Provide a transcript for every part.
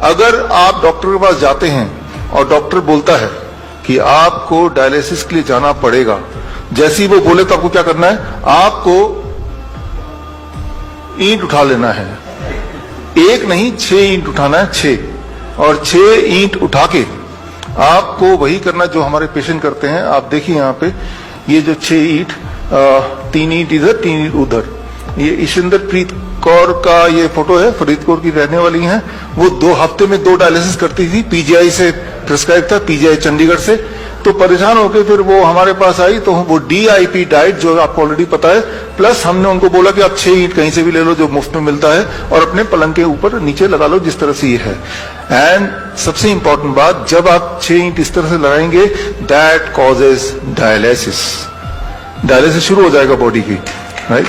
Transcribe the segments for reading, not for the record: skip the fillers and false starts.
अगर आप डॉक्टर के पास जाते हैं और डॉक्टर बोलता है कि आपको डायलिसिस के लिए जाना पड़ेगा, जैसे ही वो बोले तो आपको क्या करना है? आपको ईंट उठा लेना है। एक नहीं 6 ईंट उठाना है, 6, और 6 ईंट उठा के आपको वही करना जो हमारे पेशेंट करते हैं। आप देखिए यहाँ पे ये जो 6 ईंट, 3 ईंट इधर 3 ईंट उधर, ये ईशिंदर प्रीत कौर का ये फोटो है, फरीदकोट की रहने वाली हैं। वो 2 हफ्ते में 2 डायलिसिस करती थी, पीजीआई से प्रिस्क्राइब था, पीजीआई चंडीगढ़ से। तो परेशान होकर फिर वो हमारे पास आई, तो वो DIP डाइट जो आपको ऑलरेडी पता है, प्लस हमने उनको बोला कि आप 6 ईंट कहीं से भी ले लो जो मुफ्त में मिलता है और अपने पलंग के ऊपर नीचे लगा लो, जिस तरह से ये है। एंड सबसे इंपॉर्टेंट बात, जब आप 6 ईंट इस तरह से लगाएंगे, दैट कॉजेज डायलिसिस। डायलिसिस शुरू हो जाएगा बॉडी की, राइट।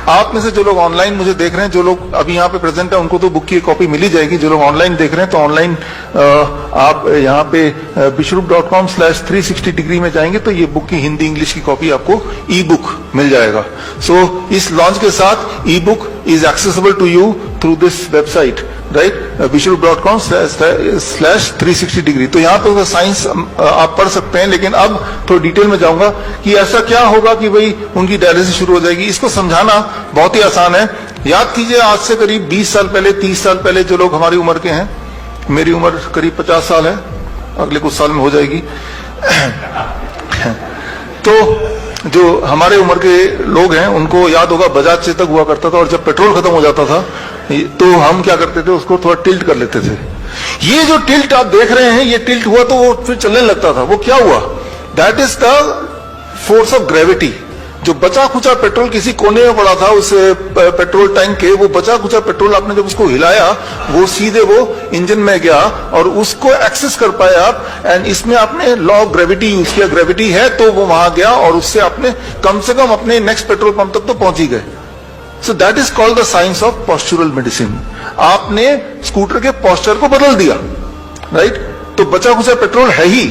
आप में से जो लोग ऑनलाइन मुझे देख रहे हैं, जो लोग अभी यहाँ पे प्रेजेंट है, उनको तो बुक की कॉपी मिल ही जाएगी। जो लोग ऑनलाइन देख रहे हैं, तो ऑनलाइन आप यहाँ पे bishrup.com/360 डिग्री में जाएंगे तो ये बुक की हिंदी इंग्लिश की कॉपी आपको ई बुक मिल जाएगा। सो इस लॉन्च के साथ ebook is accessible to you through this website, right, bishrup.com/360 degree. तो यहाँ पे साइंस आप पढ़ सकते हैं, लेकिन अब थोड़ी डिटेल में जाऊंगा कि ऐसा क्या होगा कि भाई उनकी डायलिसिस शुरू हो जाएगी। इसको समझाना बहुत ही आसान है। याद कीजिए, आज से करीब 20 साल पहले, 30 साल पहले, जो लोग हमारी उम्र के हैं, मेरी उम्र करीब 50 साल है, अगले कुछ साल में हो जाएगी। तो जो हमारे उम्र के लोग हैं उनको याद होगा बजाज चेतक हुआ करता था, और जब पेट्रोल खत्म हो जाता था तो हम क्या करते थे, उसको थोड़ा टिल्ट कर लेते थे। ये जो टिल्ट आप देख रहे हैं, ये टिल्ट हुआ तो वो फिर चलने लगता था। वो क्या हुआ? That is the force of gravity. जो बचा खुचा पेट्रोल किसी कोने में पड़ा था उस पेट्रोल टैंक के, वो बचा खुचा पेट्रोल आपने जब उसको हिलाया, वो सीधे वो इंजन में गया और उसको एक्सेस कर पाए आप। एंड इसमें आपने लॉ ऑफ ग्रेविटी यूज किया, ग्रेविटी है तो वो वहां गया और उससे आपने कम से कम अपने नेक्स्ट पेट्रोल पंप तक तो पहुंच ही गए। So that is called the science of postural medicine. आपने स्कूटर के पॉस्चर को बदल दिया, राइट। तो बचा खुचा पेट्रोल है ही,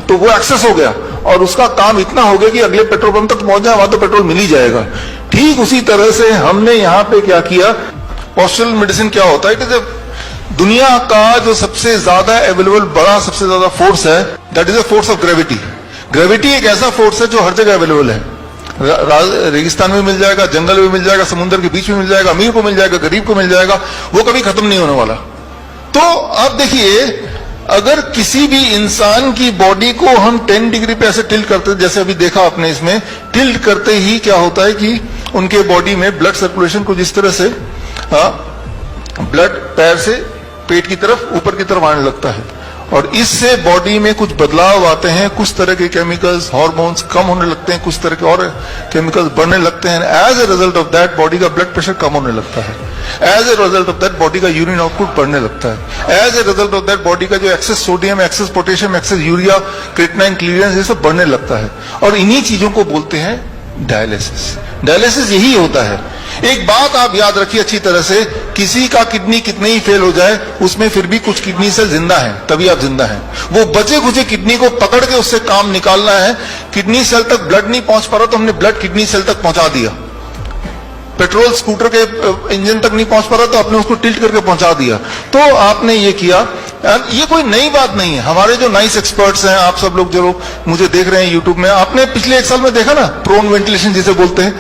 तो वो एक्सेस हो गया और उसका काम इतना हो गया कि अगले पेट्रोल पंप तक पहुंच जाए, वहां तो पेट्रोल मिल ही जाएगा। ठीक उसी तरह से हमने यहां पे क्या किया, पॉस्चुरल मेडिसिन क्या होता है कि जब दुनिया का जो सबसे ज्यादा अवेलेबल बड़ा सबसे ज्यादा फोर्स है, that is a force of gravity. Gravity एक ऐसा फोर्स है जो हर जगह अवेलेबल है। रेगिस्तान में मिल जाएगा, जंगल में मिल जाएगा, समुद्र के बीच में मिल जाएगा, अमीर को मिल जाएगा, गरीब को मिल जाएगा, वो कभी खत्म नहीं होने वाला। तो आप देखिए, अगर किसी भी इंसान की बॉडी को हम 10 डिग्री पे ऐसे टिल्ट करते हैं, जैसे अभी देखा आपने, इसमें टिल्ट करते ही क्या होता है कि उनके बॉडी में ब्लड सर्कुलेशन को जिस तरह से ब्लड पैर से पेट की तरफ ऊपर की तरफ आने लगता है, और इससे बॉडी में कुछ बदलाव आते हैं। कुछ तरह के केमिकल्स, हार्मोन्स कम होने लगते हैं, कुछ तरह के और केमिकल्स बढ़ने लगते हैं। As a result of that body का ब्लड प्रेशर कम होने लगता है। As a result of that body का यूरिन आउटपुट बढ़ने लगता है। As a result of that body का जो excess sodium, excess potassium, excess urea, creatinine, clearance, ये सब बढ़ने लगता है। और इन्हीं चीजों को बोलते हैं डायलिसिस। डायलिसिस यही होता है। एक बात आप याद रखिए अच्छी तरह से, किसी का किडनी कितने ही फेल हो जाए, उसमें फिर भी कुछ किडनी सेल जिंदा है, तभी आप जिंदा हैं। वो बचे खुचे किडनी को पकड़ के उससे काम निकालना है। किडनी सेल तक ब्लड नहीं पहुंच पा रहा तो हमने ब्लड किडनी सेल तक पहुंचा दिया। पेट्रोल स्कूटर के इंजन तक नहीं पहुंच पा रहा तो आपने उसको टिल्ट करके पहुंचा दिया। तो आपने ये किया। ये कोई नई बात नहीं है। हमारे जो नाइस एक्सपर्ट्स हैं, आप सब लोग जो लोग मुझे देख रहे हैं यूट्यूब में, आपने पिछले 1 साल में देखा ना, प्रोन वेंटिलेशन जिसे बोलते हैं।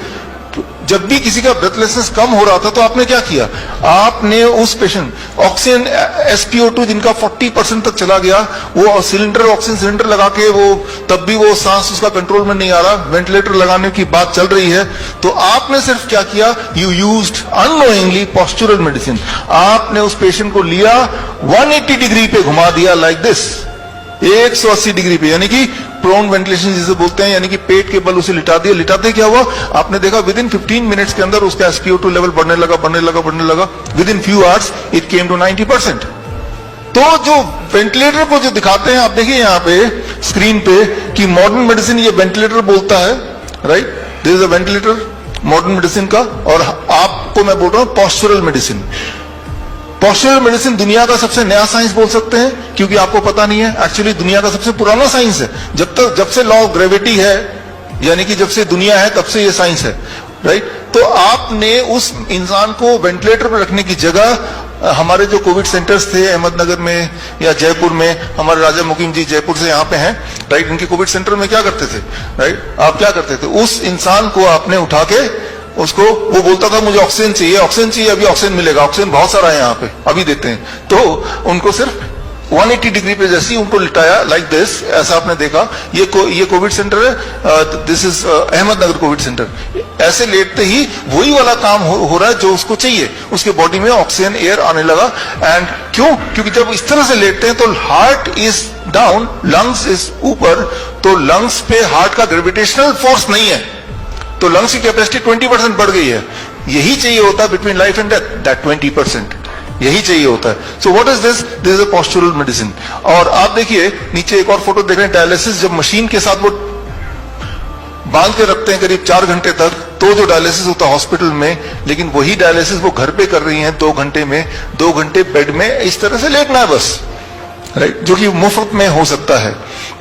जब भी किसी का ब्रेथलेसनेस कम हो रहा था तो आपने क्या किया, आपने उस पेशेंट ऑक्सीजन SpO2 जिनका 40% तक चला गया, वो सिलेंडर, ऑक्सीजन सिलेंडर लगा के, वो तब भी वो सांस उसका कंट्रोल में नहीं आ रहा, वेंटिलेटर लगाने की बात चल रही है, तो आपने सिर्फ क्या किया, you used unknowingly postural medicine. आपने उस पेशेंट को लिया, 180 डिग्री पे घुमा दिया, लाइक दिस, 180 डिग्री पे, यानी कि प्रोन वेंटिलेशन जिसे बोलते हैं, यानी कि पेट के बल उसे लिटा दिया। लिटाते क्या हुआ, आपने देखा विद इन 15 मिनट्स के अंदर उसका SpO2 लेवल बढ़ने लगा, बढ़ने लगा, बढ़ने लगा। Within few hours it came to 90%। तो जो वेंटिलेटर को जो दिखाते हैं, आप देखिए यहाँ पे स्क्रीन पे कि मॉडर्न मेडिसिन ये वेंटिलेटर बोलता है, right, this is a ventilator modern medicine का। और आपको मैं बोल रहा हूं पॉस्चुरल मेडिसिन। पॉस्चुरल मेडिसिन दुनिया का सबसे नया साइंस बोल सकते हैं, क्योंकि आपको पता नहीं है, एक्चुअली दुनिया का सबसे पुराना साइंस है। जब से लॉ ऑफ ग्रेविटी है, यानी कि जब से दुनिया है तब से ये साइंस है, राइट। तो तो आपने उस इंसान को वेंटिलेटर पर रखने की जगह हमारे जो कोविड सेंटर्स थे अहमदनगर में या जयपुर में, हमारे राजा मुकीम जी जयपुर से यहाँ पे हैं, राइट, इनके कोविड सेंटर में क्या करते थे, राइट, आप क्या करते थे, उस इंसान को आपने उठा के उसको, वो बोलता था मुझे ऑक्सीजन चाहिए, ऑक्सीजन चाहिए, अभी ऑक्सीजन मिलेगा, ऑक्सीजन बहुत सारा है यहाँ पे, अभी देते हैं, तो उनको सिर्फ 180 डिग्री पे जैसे ही उनको लिटाया, लाइक दिस, ऐसा आपने देखा, ये कोविड सेंटर है, this is Ahmednagar Covid centre, ऐसे लेटते ही वही वाला काम हो रहा है जो उसको चाहिए, उसके बॉडी में ऑक्सीजन एयर आने लगा। एंड क्यों? क्योंकि जब इस तरह से लेटते हैं तो heart is down, lungs is ऊपर, तो लंग्स पे हार्ट का ग्रेविटेशनल फोर्स नहीं है, तो लंग्स की कैपेसिटी 20% बढ़ गई है। यही चाहिए होता है between life and death, that 20%, यही चाहिए होता है। So what is this? This is a postural medicine. और आप देखिए नीचे एक और फोटो देख रहे हैं, डायलिसिस जब मशीन के साथ वो बांध के रखते हैं करीब 4 घंटे तक, तो जो डायलिसिस होता है हॉस्पिटल में, लेकिन वही डायलिसिस वो घर पे कर रही हैं 2 घंटे में, 2 घंटे बेड में इस तरह से लेटना है बस, राइट, जो कि मुफ्त में हो सकता है।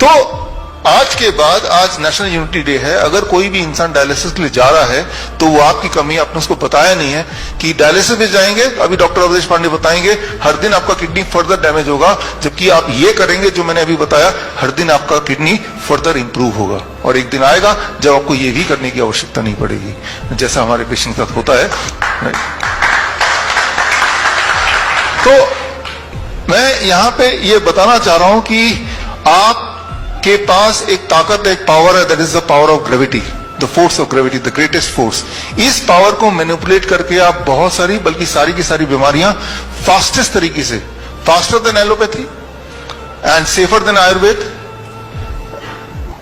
तो आज के बाद, आज नेशनल यूनिटी डे है, अगर कोई भी इंसान डायलिसिस के लिए जा रहा है तो वो आपकी कमी, आपने उसको बताया नहीं है कि डायलिसिस में जाएंगे, अभी डॉक्टर अवधेश पांडे बताएंगे, हर दिन आपका किडनी फर्दर डैमेज होगा, जबकि आप ये करेंगे जो मैंने अभी बताया, हर दिन आपका किडनी फर्दर इंप्रूव होगा, और एक दिन आएगा जब आपको ये भी करने की आवश्यकता नहीं पड़ेगी, जैसा हमारे पेशेंट के साथ होता है। तो मैं यहां पे ये बताना चाह रहा हूं कि आप के पास एक ताकत, एक पावर है, that is the power of gravity, the force of gravity, the greatest force. इस पावर को मैनिपुलेट करके आप बहुत सारी, बल्कि सारी की सारी बीमारियां फास्टेस्ट तरीके से, faster than allopathy and safer than Ayurveda,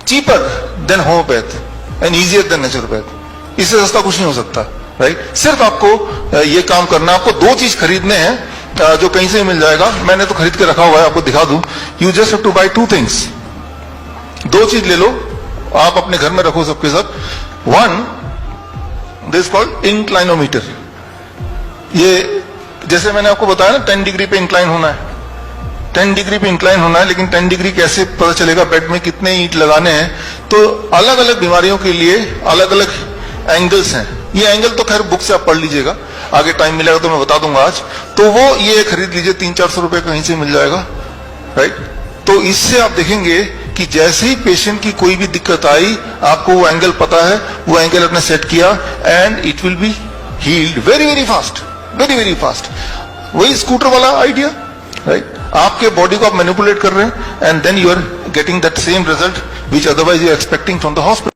cheaper than homeopath and easier than naturopath, इससे सस्ता कुछ नहीं हो सकता, राइट। सिर्फ आपको ये काम करना, आपको 2 चीज खरीदने हैं जो कहीं से मिल जाएगा, मैंने तो खरीद के रखा हुआ है, आपको दिखा दूं। You just have to buy 2 things, 2 चीज ले लो, आप अपने घर में रखो सबके सब। 1, दिस कॉल्ड इंक्लाइनोमीटर, ये जैसे मैंने आपको बताया ना 10 डिग्री पे इंक्लाइन होना है, 10 डिग्री पे इंक्लाइन होना है, लेकिन 10 डिग्री कैसे पता चलेगा, बेड में कितने ईंट लगाने हैं, तो अलग अलग बीमारियों के लिए अलग अलग एंगल्स हैं। ये एंगल तो खैर बुक से आप पढ़ लीजिएगा, आगे टाइम मिलेगा तो मैं बता दूंगा आज, तो वो ये खरीद लीजिए, 300-400 रुपए कहीं से मिल जाएगा, राइट। तो इससे आप देखेंगे कि जैसे ही पेशेंट की कोई भी दिक्कत आई, आपको वो एंगल पता है, वो एंगल आपने सेट किया, and it will be healed very very fast, very very fast. वही स्कूटर वाला आइडिया, राइट, आपके बॉडी को आप मैनिपुलेट कर रहे हैं, and then you are getting that same result which otherwise you are expecting from the hospital.